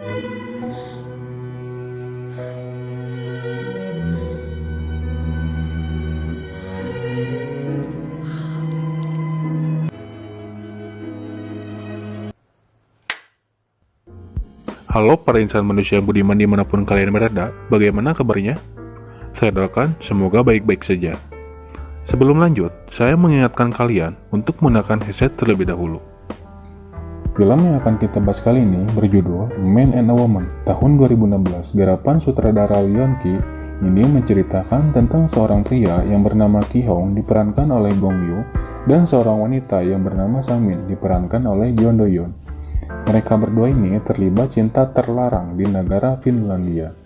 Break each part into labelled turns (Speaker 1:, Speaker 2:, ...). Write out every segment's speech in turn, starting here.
Speaker 1: Halo para insan manusia yang budiman dimanapun kalian berada, bagaimana kabarnya? Saya doakan semoga baik-baik saja. Sebelum lanjut, saya mengingatkan kalian untuk menggunakan headset terlebih dahulu. Film yang akan kita bahas kali ini berjudul Man and a Woman tahun 2016, garapan sutradara Leon Ki. Ini menceritakan tentang seorang pria yang bernama Ki Hong diperankan oleh Gong Yoo dan seorang wanita yang bernama Sang Min diperankan oleh Jeon Do Yeon. Mereka berdua ini terlibat cinta terlarang di negara Finlandia.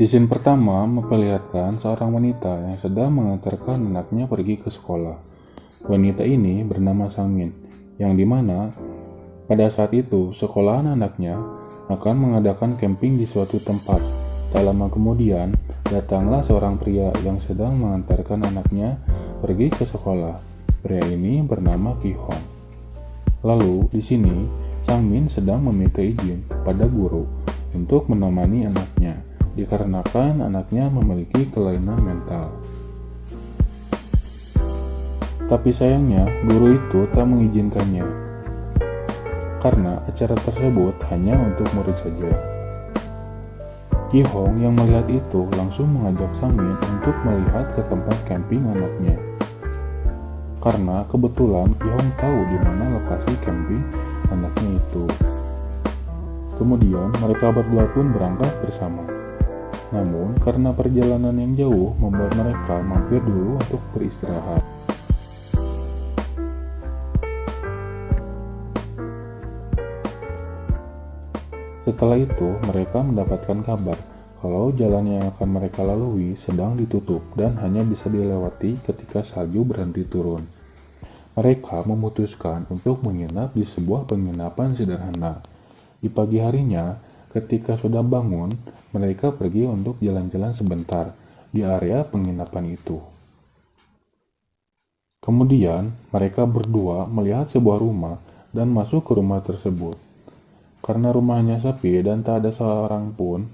Speaker 1: Di scene pertama memperlihatkan seorang wanita yang sedang mengantarkan anaknya pergi ke sekolah. Wanita ini bernama Sang Min, yang dimana pada saat itu sekolahan anaknya akan mengadakan camping di suatu tempat. Tak lama kemudian, datanglah seorang pria yang sedang mengantarkan anaknya pergi ke sekolah. Pria ini bernama Ki Hong. Lalu di sini Sang Min sedang meminta izin kepada guru untuk menemani anaknya, dikarenakan anaknya memiliki kelainan mental. Tapi sayangnya guru itu tak mengizinkannya, karena acara tersebut hanya untuk murid saja. Ki Hong yang melihat itu langsung mengajak Sang Min untuk melihat ke tempat camping anaknya. Karena kebetulan Ki Hong tahu di mana lokasi camping anaknya itu. Kemudian mereka berdua pun berangkat bersama. Namun karena perjalanan yang jauh membuat mereka mampir dulu untuk beristirahat. Setelah itu mereka mendapatkan kabar kalau jalan yang akan mereka lalui sedang ditutup dan hanya bisa dilewati ketika salju berhenti turun. Mereka memutuskan untuk menginap di sebuah penginapan sederhana. Di pagi harinya, ketika sudah bangun, mereka pergi untuk jalan-jalan sebentar di area penginapan itu. Kemudian, mereka berdua melihat sebuah rumah dan masuk ke rumah tersebut. Karena rumahnya sepi dan tak ada seorang pun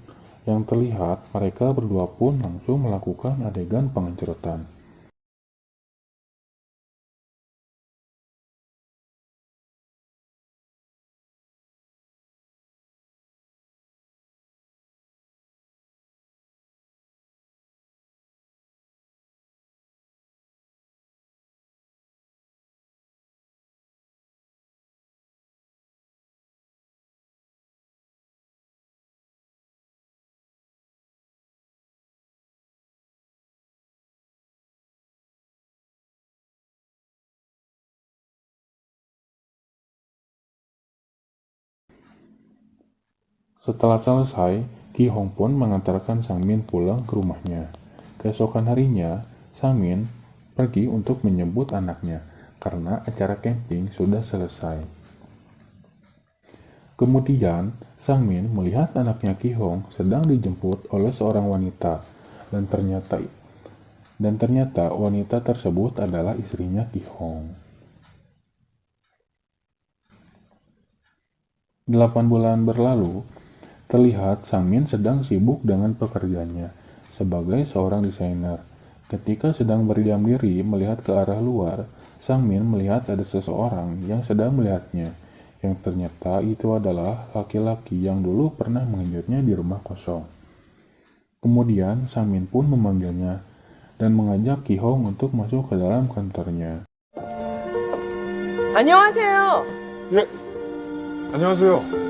Speaker 1: yang terlihat, mereka berdua pun langsung melakukan adegan pengecoran. Setelah selesai, Ki Hong pun mengantarkan Sang Min pulang ke rumahnya. Keesokan harinya, Sang Min pergi untuk menjemput anaknya karena acara camping sudah selesai. Kemudian, Sang Min melihat anaknya Ki Hong sedang dijemput oleh seorang wanita dan ternyata wanita tersebut adalah istrinya Ki Hong. 8 bulan berlalu, terlihat Sang Min sedang sibuk dengan pekerjaannya sebagai seorang desainer. Ketika sedang berdiam diri melihat ke arah luar, Sang Min melihat ada seseorang yang sedang melihatnya, yang ternyata itu adalah laki-laki yang dulu pernah menghanyutnya di rumah kosong. Kemudian Sang Min pun memanggilnya dan mengajak Ki Hong untuk masuk ke dalam kantornya.
Speaker 2: 안녕하세요.
Speaker 3: 예, 안녕하세요.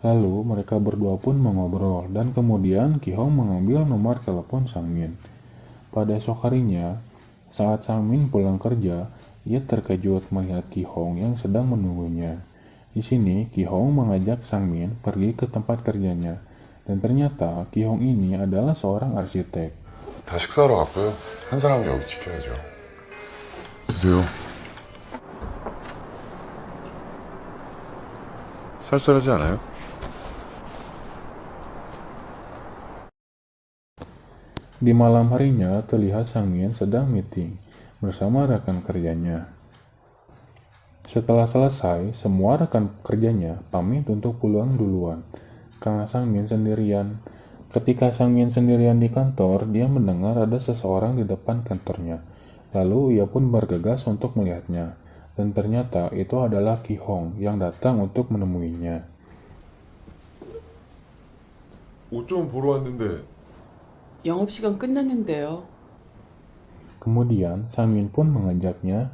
Speaker 1: Lalu mereka berdua pun mengobrol dan kemudian Ki Hong mengambil nomor telepon Sang Min. Pada esok harinya, saat Sang Min pulang kerja, ia terkejut melihat Ki Hong yang sedang menunggunya. Di sini Ki Hong mengajak Sang Min pergi ke tempat kerjanya dan ternyata Ki Hong ini adalah seorang arsitek.
Speaker 3: 다 식사하러 갔고요. 한 사람은 여기 지켜야죠. 드세요. 쌀쌀하지 않아요?
Speaker 1: Di malam harinya terlihat Sang Min sedang meeting bersama rekan kerjanya. Setelah selesai, semua rekan kerjanya pamit untuk pulang duluan, karena Sang Min sendirian. Ketika Sang Min sendirian di kantor, dia mendengar ada seseorang di depan kantornya. Lalu ia pun bergegas untuk melihatnya, dan ternyata itu adalah Ki Hong yang datang untuk menemuinya.
Speaker 3: 옷 좀 보러 왔는데
Speaker 2: 영업시간 끝났는데요.
Speaker 1: Kemudian, Sang Min pun mengajaknya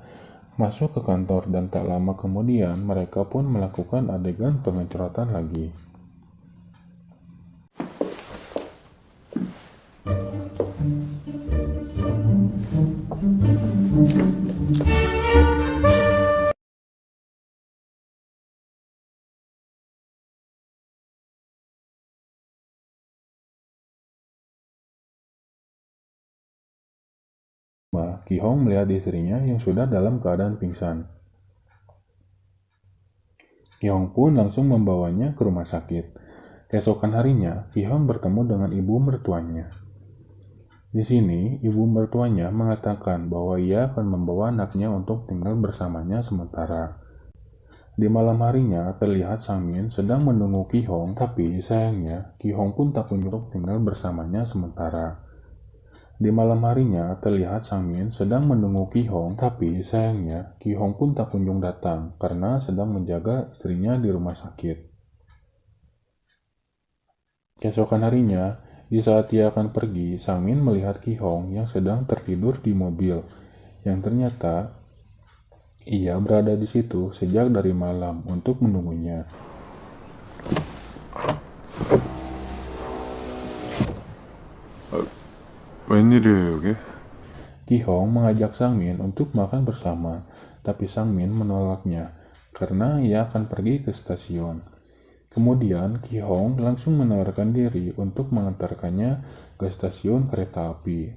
Speaker 1: masuk ke kantor dan tak lama kemudian mereka pun melakukan adegan pengecoran lagi. Ki Hong melihat istrinya yang sudah dalam keadaan pingsan. Ki Hong pun langsung membawanya ke rumah sakit. Keesokan harinya, Ki Hong bertemu dengan ibu mertuanya. Di sini, ibu mertuanya mengatakan bahwa ia akan membawa anaknya untuk tinggal bersamanya sementara. Di malam harinya, terlihat Sang Min sedang menunggu Ki Hong, tapi sayangnya Ki Hong pun tak kunjung tinggal bersamanya sementara. Di malam harinya, terlihat Sang Min sedang menunggu Ki Hong, tapi sayangnya Ki Hong pun tak kunjung datang karena sedang menjaga istrinya di rumah sakit. Keesokan harinya, di saat ia akan pergi, Sang Min melihat Ki Hong yang sedang tertidur di mobil, yang ternyata ia berada di situ sejak dari malam untuk menunggunya.
Speaker 3: 웬일이에요 여기?
Speaker 1: Ki Hong mengajak Sang Min untuk makan bersama, tapi Sang Min menolaknya karena ia akan pergi ke stasiun. Kemudian Ki Hong langsung menawarkan diri untuk mengantarkannya ke stasiun kereta api.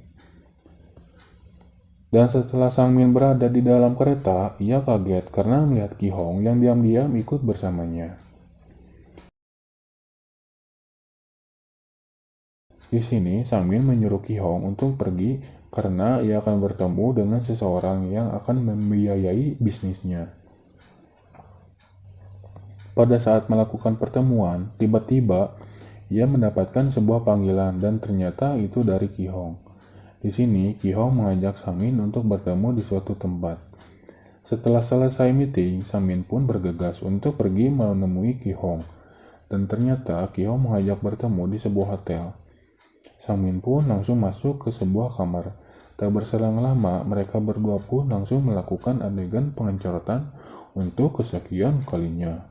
Speaker 1: Dan setelah Sang Min berada di dalam kereta, ia kaget karena melihat Ki Hong yang diam-diam ikut bersamanya. Di sini, Sang Min menyuruh Ki Hong untuk pergi karena ia akan bertemu dengan seseorang yang akan membiayai bisnisnya. Pada saat melakukan pertemuan, tiba-tiba ia mendapatkan sebuah panggilan dan ternyata itu dari Ki Hong. Di sini, Ki Hong mengajak Sang Min untuk bertemu di suatu tempat. Setelah selesai meeting, Sang Min pun bergegas untuk pergi menemui Ki Hong. Dan ternyata Ki Hong mengajak bertemu di sebuah hotel. Sang Min pun langsung masuk ke sebuah kamar. Tak berselang lama, mereka berdua pun langsung melakukan adegan pengecoran untuk kesekian kalinya.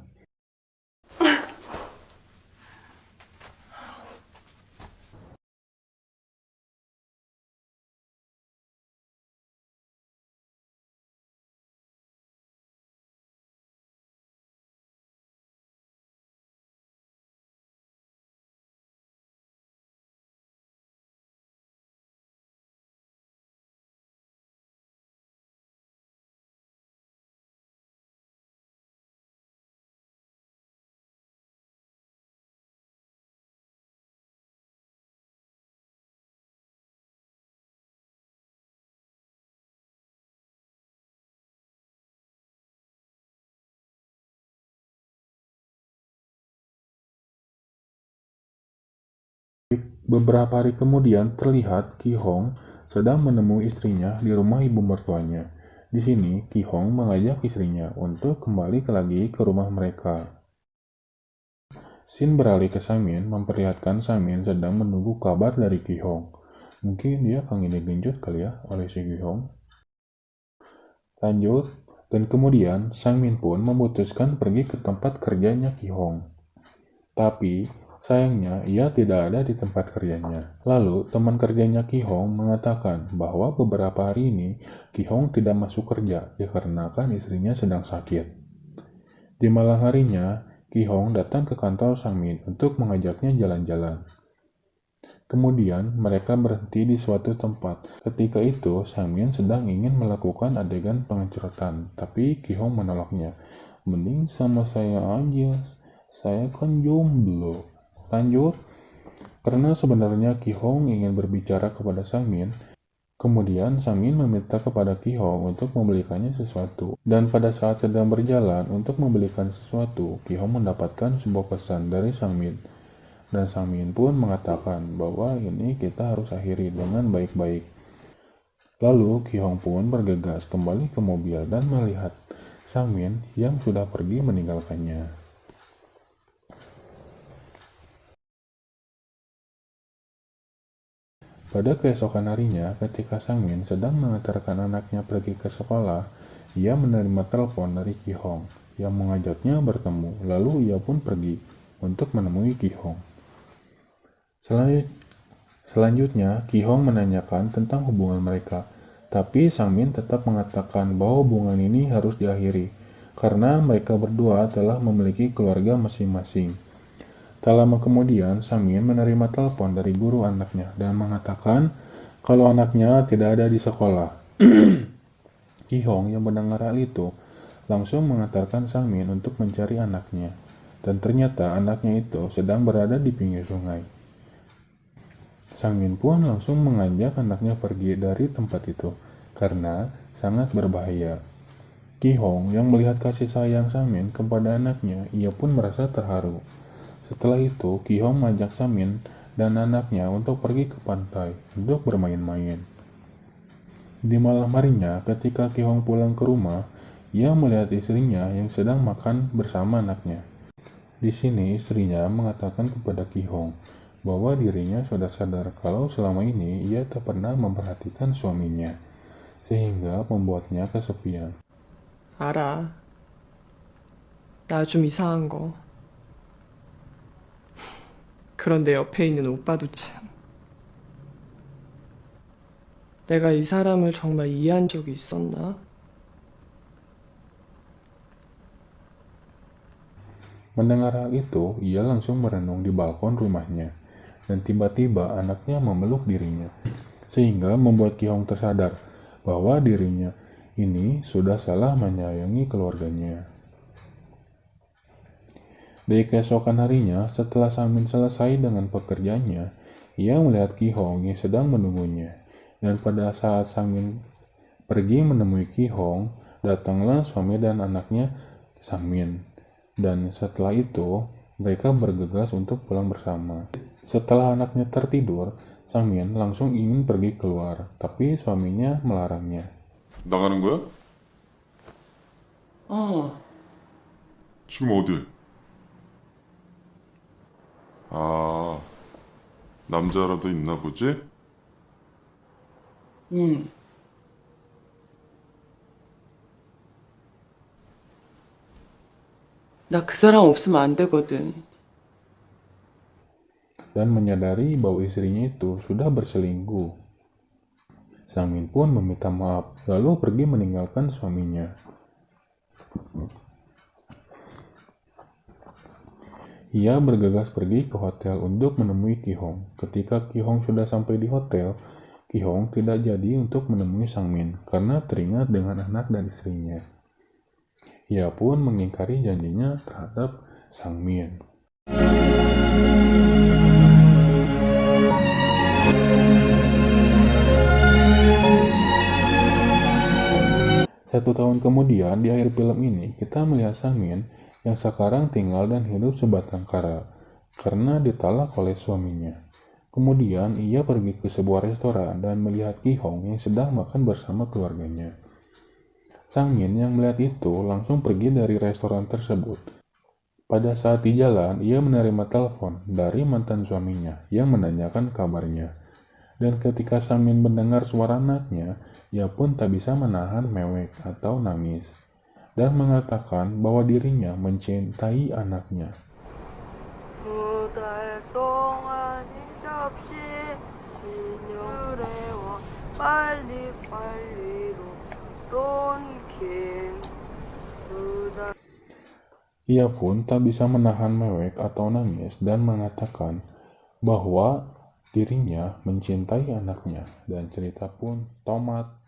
Speaker 1: Beberapa hari kemudian terlihat Ki Hong sedang menemui istrinya di rumah ibu mertuanya. Di sini, Ki Hong mengajak istrinya untuk kembali lagi ke rumah mereka. Scene beralih ke Sang Min memperlihatkan Sang Min sedang menunggu kabar dari Ki Hong. Mungkin dia akan dilanjut kali ya oleh si Ki Hong. Lanjut, dan kemudian Sang Min pun memutuskan pergi ke tempat kerjanya Ki Hong. Tapi, sayangnya ia tidak ada di tempat kerjanya. Lalu, teman kerjanya Ki Hong mengatakan bahwa beberapa hari ini Ki Hong tidak masuk kerja dikarenakan istrinya sedang sakit. Di malam harinya, Ki Hong datang ke kantor Sang Min untuk mengajaknya jalan-jalan. Kemudian, mereka berhenti di suatu tempat. Ketika itu, Sang Min sedang ingin melakukan adegan pengecoran, tapi Ki Hong menolaknya. Mending sama saya aja, saya kan jomblo. Lanjut, karena sebenarnya Ki Hong ingin berbicara kepada Sang Min, Kemudian Sangmin meminta kepada Ki-hong untuk membelikannya sesuatu. Dan pada saat sedang berjalan untuk membelikan sesuatu, Ki-hong mendapatkan sebuah pesan dari Sangmin. Dan Sangmin pun mengatakan bahwa ini kita harus akhiri dengan baik-baik. Lalu Ki-hong pun bergegas kembali ke mobil dan melihat Sangmin yang sudah pergi meninggalkannya. Pada keesokan harinya, ketika Sangmin sedang mengantarkan anaknya pergi ke sekolah, ia menerima telepon dari Ki-hong yang mengajaknya bertemu, lalu ia pun pergi untuk menemui Ki-hong. Selanjutnya, Ki-hong menanyakan tentang hubungan mereka, tapi Sangmin tetap mengatakan bahwa hubungan ini harus diakhiri, karena mereka berdua telah memiliki keluarga masing-masing. Tak lama kemudian, Sangmin menerima telepon dari guru anaknya dan mengatakan kalau anaknya tidak ada di sekolah. Ki-hong yang mendengar hal itu langsung mengantarkan Sangmin untuk mencari anaknya. Dan ternyata anaknya itu sedang berada di pinggir sungai. Sangmin pun langsung mengajak anaknya pergi dari tempat itu karena sangat berbahaya. Ki-hong yang melihat kasih sayang Sangmin kepada anaknya, ia pun merasa terharu. Setelah itu, Ki-hong mengajak Sangmin dan anaknya untuk pergi ke pantai untuk bermain-main. Di malam harinya, ketika Ki-hong pulang ke rumah, ia melihat istrinya yang sedang makan bersama anaknya. Di sini, istrinya mengatakan kepada Ki-hong bahwa dirinya sudah sadar kalau selama ini ia tak pernah memperhatikan suaminya, sehingga membuatnya kesepian.
Speaker 2: 알아. 나 좀 이상한 거. 그런데 옆에 있는 오빠도 참. 내가 이 사람을 정말 이해한 적이 있었나?
Speaker 1: Mendengar hal itu, ia langsung merenung di balkon rumahnya, dan tiba-tiba anaknya memeluk dirinya, sehingga membuat Ki-hong tersadar bahwa dirinya ini sudah salah menyayangi keluarganya. Di keesokan harinya, setelah Sangmin selesai dengan pekerjaannya, ia melihat Ki-hong yang sedang menunggunya. Dan pada saat Sangmin pergi menemui Ki-hong, datanglah suami dan anaknya Sangmin. Dan setelah itu, mereka bergegas untuk pulang bersama. Setelah anaknya tertidur, Sangmin langsung ingin pergi keluar, tapi suaminya melarangnya.
Speaker 3: 나가는 거야?
Speaker 2: 어,
Speaker 3: 지금 어딜? 아, 남자라도 있나 보지?
Speaker 2: 응. 나 그 사람 없으면 안 되거든.
Speaker 1: Dan menyadari bahwa istrinya itu sudah berselingkuh. Sangmin pun meminta maaf, lalu pergi meninggalkan suaminya. Ia bergegas pergi ke hotel untuk menemui Ki-hong. Ketika Ki-hong sudah sampai di hotel, Ki-hong tidak jadi untuk menemui Sangmin karena teringat dengan anak dan istrinya. Ia pun mengingkari janjinya terhadap Sangmin. 1 tahun kemudian, di akhir film ini, kita melihat Sangmin yang sekarang tinggal dan hidup sebatang kara karena ditalak oleh suaminya. Kemudian, ia pergi ke sebuah restoran dan melihat Ki-hong yang sedang makan bersama keluarganya. Sangmin yang melihat itu langsung pergi dari restoran tersebut. Pada saat di jalan, ia menerima telepon dari mantan suaminya yang menanyakan kabarnya. Dan ketika Sangmin mendengar suara anaknya, ia pun tak bisa menahan mewek atau nangis, dan mengatakan bahwa dirinya mencintai anaknya.
Speaker 4: 2달 동안 잊없이 인연을 해와 빨리빨리로 론킨
Speaker 1: Ia pun tak bisa menahan mewek atau nangis dan mengatakan bahwa dirinya mencintai anaknya, dan cerita pun tamat.